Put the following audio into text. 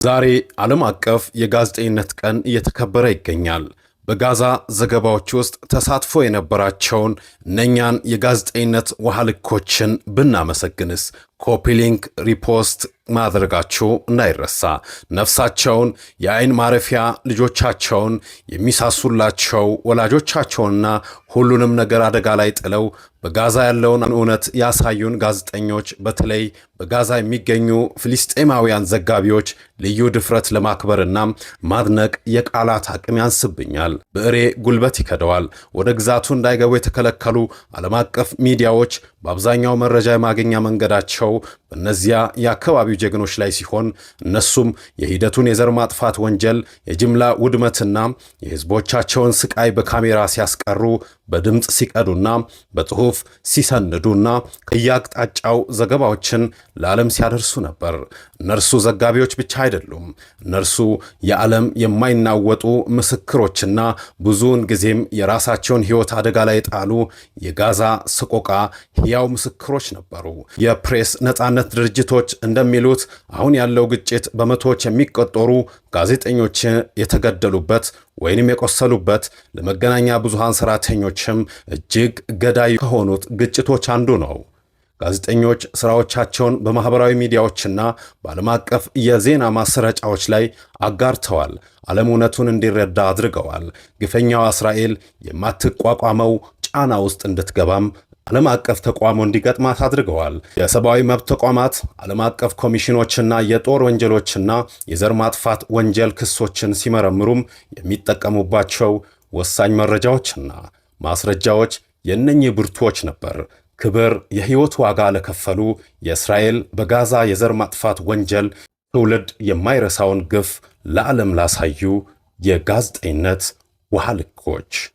ዛሬ ዓለም አቀፍ የጋዜጠኝነት ቀን እየተከበረ ይገኛል። በጋዛ ዘገባዎች ውስጥ ተሳትፎ የነበራቸውን እነኛን የጋዜጠኝነት ውሃ ልኮችን ብናመሰግንስ? ኮፒ ሊንክ ሪፖስት ማድረጋቸው እንዳይረሳ። ነፍሳቸውን የአይን ማረፊያ ልጆቻቸውን የሚሳሱላቸው ወላጆቻቸውንና ሁሉንም ነገር አደጋ ላይ ጥለው በጋዛ ያለውን እውነት ያሳዩን ጋዜጠኞች፣ በተለይ በጋዛ የሚገኙ ፍልስጤማውያን ዘጋቢዎች ልዩ ድፍረት ለማክበርና ማድነቅ የቃላት አቅም ያንስብኛል። ብዕሬ ጉልበት ይከደዋል። ወደ ግዛቱ እንዳይገቡ የተከለከሉ ዓለም አቀፍ ሚዲያዎች በአብዛኛው መረጃ የማግኛ መንገዳቸው በእነዚያ የአካባቢው ጀግኖች ላይ ሲሆን እነሱም የሂደቱን የዘር ማጥፋት ወንጀል፣ የጅምላ ውድመትና የሕዝቦቻቸውን ስቃይ በካሜራ ሲያስቀሩ፣ በድምፅ ሲቀዱና በጽሑፍ ሲሰንዱና ከየአቅጣጫው ዘገባዎችን ለዓለም ሲያደርሱ ነበር። እነርሱ ዘጋቢዎች ብቻ አይደሉም። እነርሱ የዓለም የማይናወጡ ምስክሮችና ብዙውን ጊዜም የራሳቸውን ሕይወት አደጋ ላይ የጣሉ የጋዛ ሰቆቃ ሕያው ምስክሮች ነበሩ። የፕሬስ ነጻነት ድርጅቶች እንደሚሉት አሁን ያለው ግጭት በመቶዎች የሚቆጠሩ ጋዜጠኞች የተገደሉበት ወይንም የቆሰሉበት፣ ለመገናኛ ብዙሃን ሰራተኞችም እጅግ ገዳይ ከሆኑት ግጭቶች አንዱ ነው። ጋዜጠኞች ስራዎቻቸውን በማህበራዊ ሚዲያዎችና በዓለም አቀፍ የዜና ማሰራጫዎች ላይ አጋርተዋል። ዓለም እውነቱን እንዲረዳ አድርገዋል። ግፈኛዋ እስራኤል የማትቋቋመው ጫና ውስጥ እንድትገባም ዓለም አቀፍ ተቋሙ እንዲገጥማት አድርገዋል። የሰብአዊ መብት ተቋማት፣ ዓለም አቀፍ ኮሚሽኖችና የጦር ወንጀሎችና የዘር ማጥፋት ወንጀል ክሶችን ሲመረምሩም የሚጠቀሙባቸው ወሳኝ መረጃዎችና ማስረጃዎች የእነኚህ ብርቱዎች ነበር። ክብር፣ የሕይወት ዋጋ ለከፈሉ የእስራኤል በጋዛ የዘር ማጥፋት ወንጀል ትውልድ የማይረሳውን ግፍ ለዓለም ላሳዩ የጋዜጠኝነት ውሃ ልኮች